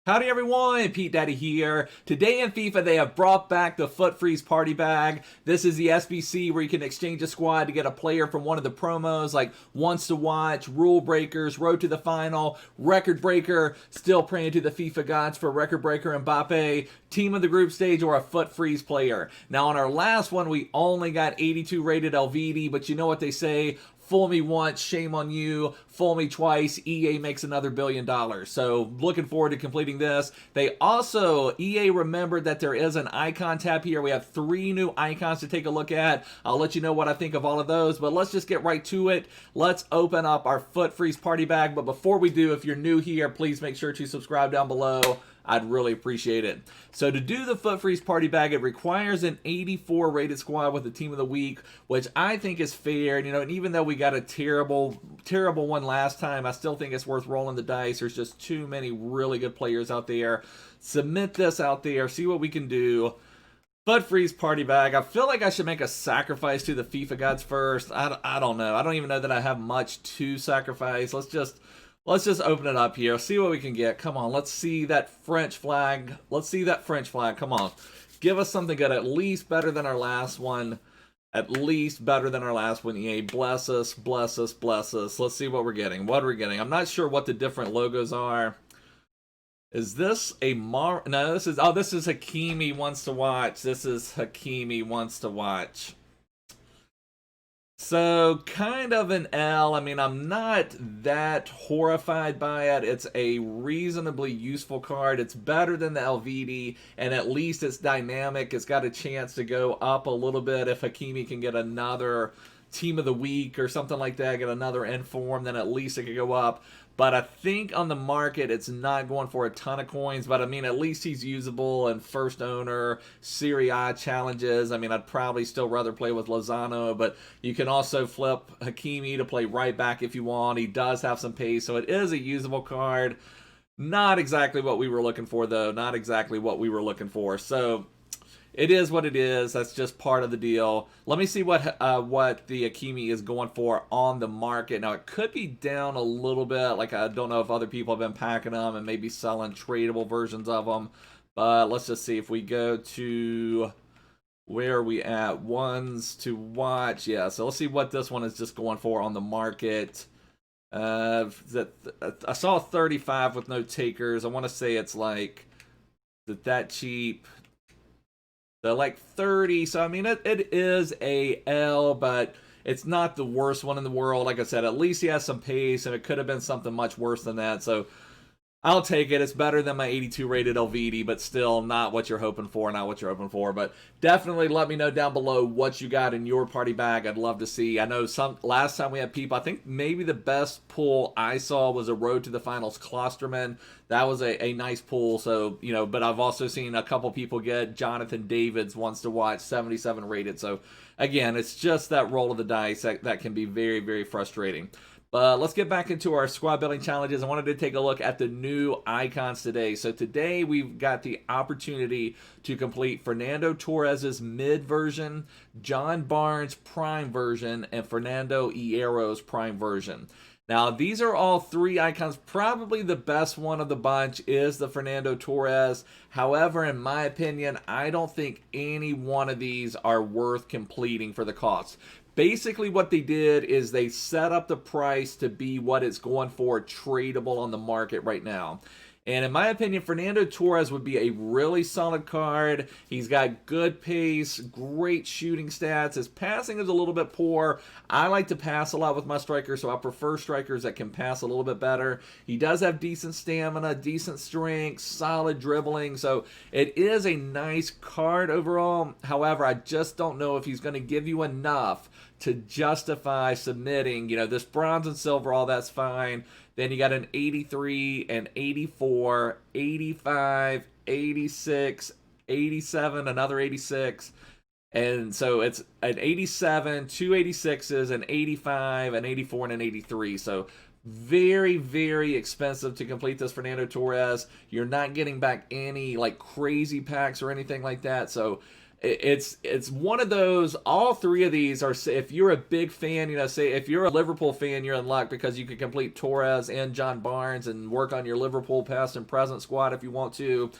Howdy everyone, Pete Daddy here. Today in FIFA they have brought back the FUT Freeze Party Bag. This is the SBC where you can exchange a squad to get a player from one of the promos like Wants to Watch, Rulebreakers, Road to the Final, Record Breaker, still praying to the FIFA gods for Record Breaker Mbappe, Team of the Group Stage, or a FUT Freeze player. Now on our last one we only got 82 rated LVD, but you know what they say, fool me once, shame on you. Fool me twice, EA makes another $1 billion. So looking forward to completing this. They also, EA remembered that there is an icon tab here. We have 3 new icons to take a look at. I'll let you know what I think of all of those, but let's just get right to it. Let's open up our FUT Freeze Party Bag. But before we do, if you're new here, please make sure to subscribe down below. I'd really appreciate it. So to do the FUT Freeze Party Bag, it requires an 84 rated squad with the Team of the Week, which I think is fair. You know, and even though we got a terrible one last time, I still think it's worth rolling the dice. There's just too many really good players out there. Submit this out there, see what we can do. FUT Freeze Party Bag. I feel like I should make a sacrifice to the FIFA gods first. I don't know. I don't even know that I have much to sacrifice. Let's just open it up here. See what we can get. Come on, let's see that French flag. Let's see that French flag. Come on. Give us something good. At least better than our last one. At least better than our last one. EA, bless us, bless us, bless us. Let's see what we're getting. What we're getting. I'm not sure what the different logos are. Is this a No, this is Hakimi Wants to Watch. This is Hakimi Wants to Watch. So, kind of an L. I mean, I'm not that horrified by it. It's a reasonably useful card. It's better than the LVD, and at least it's dynamic. It's got a chance to go up a little bit if Hakimi can get another Team of the Week or something like that, get another inform, then at least it could go up. But I think on the market, it's not going for a ton of coins. But I mean, at least he's usable and first owner, Serie A challenges. I mean, I'd probably still rather play with Lozano, but you can also flip Hakimi to play right back if you want. He does have some pace, so it is a usable card. Not exactly what we were looking for, though. Not exactly what we were looking for. So it is what it is. That's just part of the deal. Let me see what the Hakimi is going for on the market. Now, it could be down a little bit. Like, I don't know if other people have been packing them and maybe selling tradable versions of them. But let's just see. If we go to, where are we at? Ones to watch. Yeah, so let's see what this one is just going for on the market. I saw 35 with no takers. I want to say it's like, is it that cheap? They're like 30, so I mean, it is a L, but it's not the worst one in the world. Like I said, at least he has some pace, and it could have been something much worse than that, so I'll take it. It's better than my 82 rated LVD, but still not what you're hoping for, but definitely let me know down below what you got in your party bag. I'd love to see. I know last time we had people, I think maybe the best pull I saw was a Road to the Finals Klosterman. That was a nice pull, so, you know, but I've also seen a couple people get Jonathan Davids Wants to Watch, 77 rated, so again, it's just that roll of the dice that can be very, very frustrating. But let's get back into our squad building challenges. I wanted to take a look at the new icons today. So today we've got the opportunity to complete Fernando Torres' mid version, John Barnes' prime version, and Fernando Hierro's prime version. Now, these are all 3 icons. Probably the best one of the bunch is the Fernando Torres. However, in my opinion, I don't think any one of these are worth completing for the cost. Basically, what they did is they set up the price to be what it's going for tradable on the market right now. And in my opinion, Fernando Torres would be a really solid card. He's got good pace, great shooting stats. His passing is a little bit poor. I like to pass a lot with my strikers, so I prefer strikers that can pass a little bit better. He does have decent stamina, decent strength, solid dribbling, so it is a nice card overall. However, I just don't know if he's going to give you enough to justify submitting. You know, this bronze and silver, all that's fine. Then you got an 83, an 84, 85, 86, 87, another 86. And so it's an 87, 2 86s, an 85, an 84, and an 83. So very, very expensive to complete this Fernando Torres. You're not getting back any like crazy packs or anything like that. So It's one of those. All three of these are. If you're a big fan, you know, say if you're a Liverpool fan, you're in luck because you can complete Torres and John Barnes and work on your Liverpool past and present squad if you want to.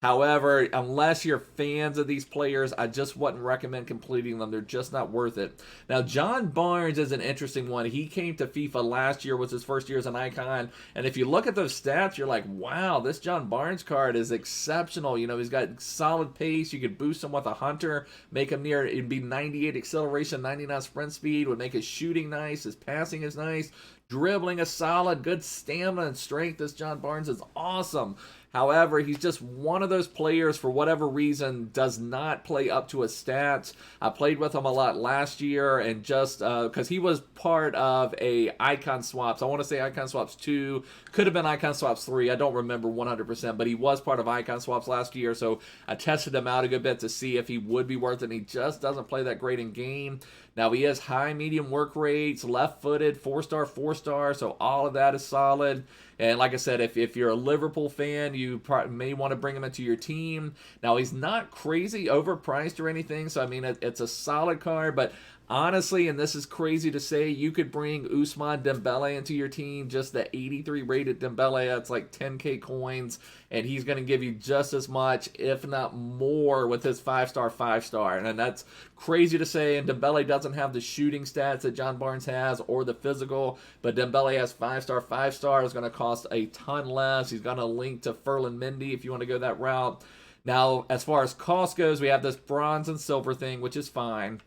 However, unless you're fans of these players, I just wouldn't recommend completing them. They're just not worth it. Now, John Barnes is an interesting one. He came to FIFA last year, was his first year as an icon. And if you look at those stats, you're like, wow, this John Barnes card is exceptional. You know, he's got solid pace. You could boost him with a hunter, make him near, it'd be 98 acceleration, 99 sprint speed, would make his shooting nice, his passing is nice. Dribbling is solid, good stamina and strength. This John Barnes is awesome. However, he's just one of those players, for whatever reason, does not play up to his stats. I played with him a lot last year, and just because he was part of a Icon Swaps. I want to say Icon Swaps 2, could have been Icon Swaps 3. I don't remember 100%, but he was part of Icon Swaps last year, so I tested him out a good bit to see if he would be worth it, and he just doesn't play that great in game. Now, he has high, medium work rates, left-footed, 4-star, 4-star, so all of that is solid. And like I said, if you're a Liverpool fan, you may want to bring him into your team. Now, he's not crazy overpriced or anything, so I mean, it's a solid card, but honestly, and this is crazy to say, you could bring Ousmane Dembele into your team, just the 83 rated Dembele. That's like 10k coins, and he's going to give you just as much, if not more, with his 5-star, 5-star. And that's crazy to say, and Dembele doesn't have the shooting stats that John Barnes has or the physical, but Dembele has 5-star, 5-star. Is going to cost a ton less. He's going to link to Ferland Mendy if you want to go that route. Now, as far as cost goes, we have this bronze and silver thing, which is fine.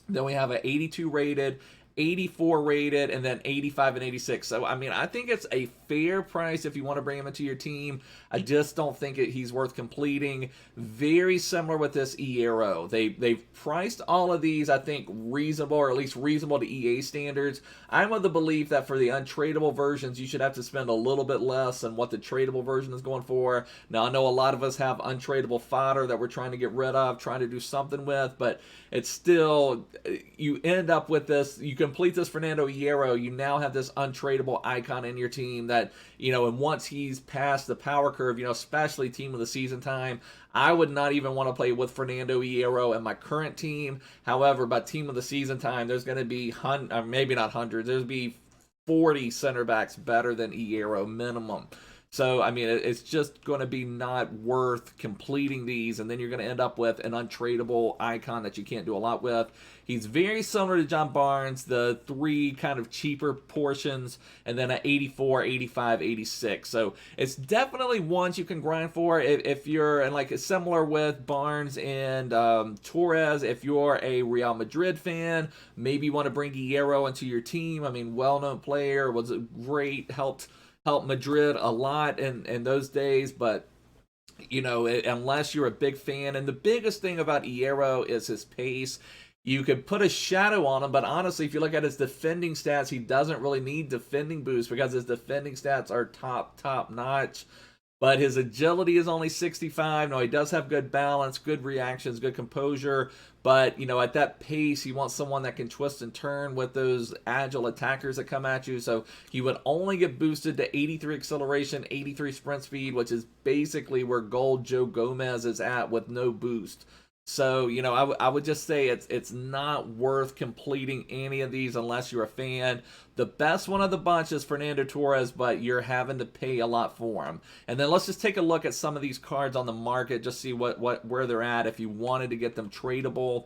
Then we have an 82 rated, 84 rated, and then 85 and 86. So, I mean, I think it's a fair price if you want to bring him into your team. I just don't think he's worth completing. Very similar with this Hierro. They've priced all of these, I think, reasonable, or at least reasonable to EA standards. I'm of the belief that for the untradeable versions, you should have to spend a little bit less than what the tradable version is going for. Now, I know a lot of us have untradeable fodder that we're trying to get rid of, trying to do something with, but it's still, you end up with this, you complete this Fernando Hierro, you now have this untradeable icon in your team that, you know, and once he's past the power curve, you know, especially team of the season time, I would not even want to play with Fernando Hierro in my current team. However, by team of the season time, there's going to be, maybe not hundreds, there's be 40 center backs better than Hierro minimum. So, I mean, it's just going to be not worth completing these, and then you're going to end up with an untradeable icon that you can't do a lot with. He's very similar to John Barnes, the 3 kind of cheaper portions, and then an 84, 85, 86. So, it's definitely ones you can grind for if you're, and like it's similar with Barnes and Torres, if you're a Real Madrid fan, maybe you want to bring Hierro into your team. I mean, well-known player, was a great, helped Madrid a lot in those days, but you know, unless you're a big fan, and the biggest thing about Hierro is his pace. You could put a shadow on him, but honestly, if you look at his defending stats, he doesn't really need defending boost because his defending stats are top notch. But his agility is only 65. No, he does have good balance, good reactions, good composure. But, you know, at that pace, you want someone that can twist and turn with those agile attackers that come at you. So he would only get boosted to 83 acceleration, 83 sprint speed, which is basically where Gold Joe Gomez is at with no boost. So, you know, I would just say it's not worth completing any of these unless you're a fan. The best one of the bunch is Fernando Torres, but you're having to pay a lot for him. And then let's just take a look at some of these cards on the market, just see where they're at if you wanted to get them tradable.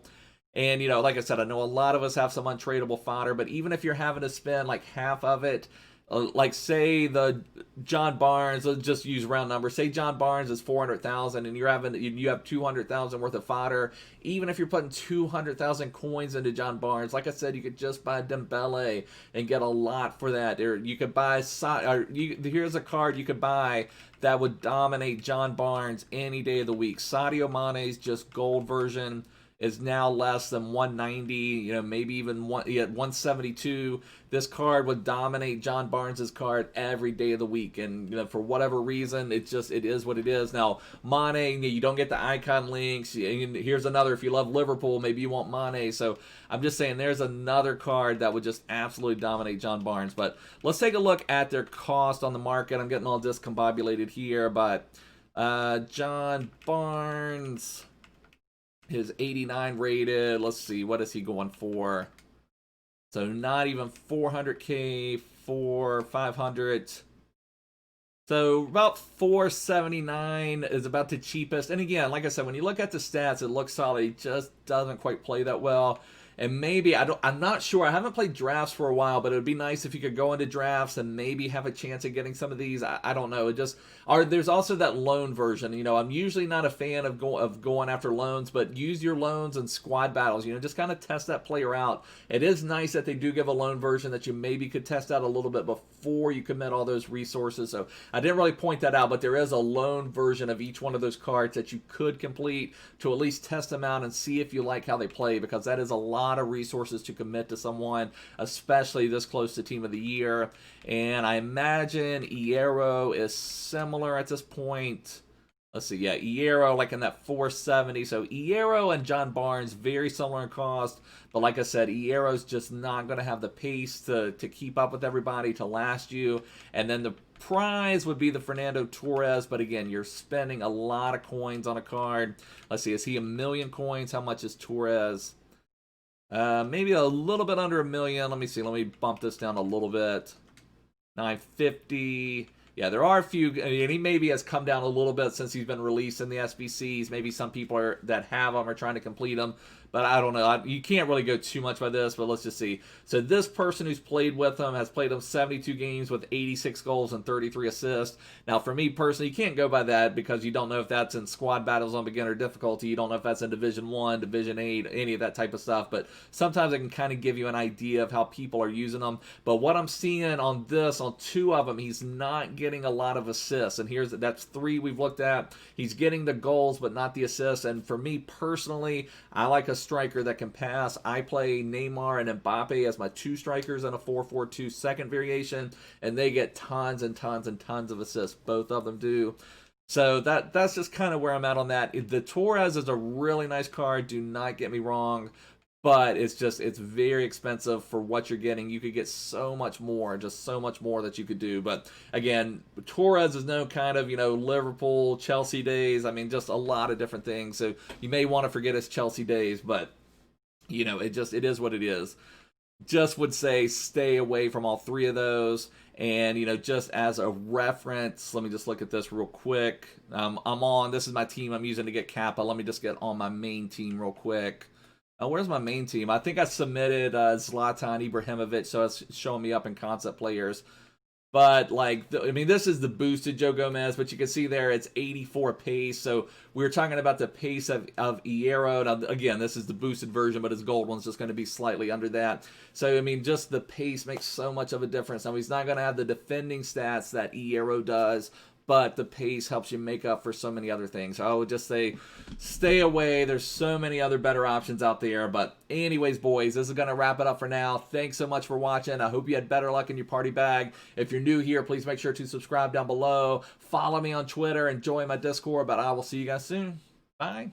And, you know, like I said, I know a lot of us have some untradeable fodder, but even if you're having to spend like half of it, like say the John Barnes, let's just use round numbers. Say John Barnes is 400,000 and you have 200,000 worth of fodder. Even if you're putting 200,000 coins into John Barnes, like I said, you could just buy Dembele and get a lot for that. Or you could buy, here's a card you could buy that would dominate John Barnes any day of the week. Sadio Mane's just gold version is now less than 190, you know, maybe even 172. This card would dominate John Barnes's card every day of the week, and you know, for whatever reason, it is what it is. Now, Mane, you don't get the icon links. Here's another. If you love Liverpool, maybe you want Mane. So I'm just saying, there's another card that would just absolutely dominate John Barnes. But let's take a look at their cost on the market. I'm getting all discombobulated here, but John Barnes. His 89 rated. Let's see, what is he going for? So not even 400k, 500. So about 479 is about the cheapest. And again, like I said, when you look at the stats, it looks solid. He just doesn't quite play that well. And maybe, I'm not sure. I haven't played drafts for a while, but it would be nice if you could go into drafts and maybe have a chance at getting some of these. I don't know. It just, there's also that loan version. You know, I'm usually not a fan of going after loans, but use your loans in squad battles. You know, just kind of test that player out. It is nice that they do give a loan version that you maybe could test out a little bit before you commit all those resources. So I didn't really point that out, but there is a loan version of each one of those cards that you could complete to at least test them out and see if you like how they play, because that is a lot of resources to commit to someone, especially this close to Team of the Year. And I imagine Hierro is similar at this point. Let's see, yeah, Hierro like in that 470. So Hierro and John Barnes, very similar in cost. But like I said, Hierro's just not going to have the pace to keep up with everybody, to last you. And then the prize would be the Fernando Torres. But again, you're spending a lot of coins on a card. Let's see, is he 1,000,000 coins? How much is Torres? Maybe a little bit under 1,000,000. Let me see. Let me bump this down a little bit. 950. Yeah, there are a few, and he maybe has come down a little bit since he's been released in the SBCs. Maybe some people that have them are trying to complete them, but I don't know. You can't really go too much by this, but let's just see. So this person who's played with him has played him 72 games with 86 goals and 33 assists. Now, for me personally, you can't go by that because you don't know if that's in squad battles on beginner difficulty. You don't know if that's in Division 1, Division 8, any of that type of stuff, but sometimes it can kind of give you an idea of how people are using them. But what I'm seeing on this, on two of them, he's not getting a lot of assists, and that's 3 we've looked at. He's getting the goals but not the assists. And for me personally, I like a striker that can pass. I play Neymar and Mbappe as my 2 strikers in a 4-4-2 second variation, and they get tons and tons and tons of assists. Both of them do. So that's just kind of where I'm at on that. The Torres is a really nice card, do not get me wrong, but it's very expensive for what you're getting. You could get so much more, just so much more that you could do. But again, Torres is no kind of, Liverpool, Chelsea days. I mean, just a lot of different things. So you may want to forget his Chelsea days, but, it is what it is. Just would say stay away from all 3 of those. And, just as a reference, let me just look at this real quick. This is my team I'm using to get Kappa. Let me just get on my main team real quick. Where's my main team? I think I submitted Zlatan Ibrahimovic, so it's showing me up in concept players. But, this is the boosted Joe Gomez, but you can see there it's 84 pace. So we were talking about the pace of Hierro. Now, again, this is the boosted version, but his gold one's just going to be slightly under that. So, just the pace makes so much of a difference. Now, he's not going to have the defending stats that Hierro does, but the pace helps you make up for so many other things. I would just say stay away. There's so many other better options out there. But anyways, boys, this is going to wrap it up for now. Thanks so much for watching. I hope you had better luck in your party bag. If you're new here, please make sure to subscribe down below. Follow me on Twitter and join my Discord. But I will see you guys soon. Bye.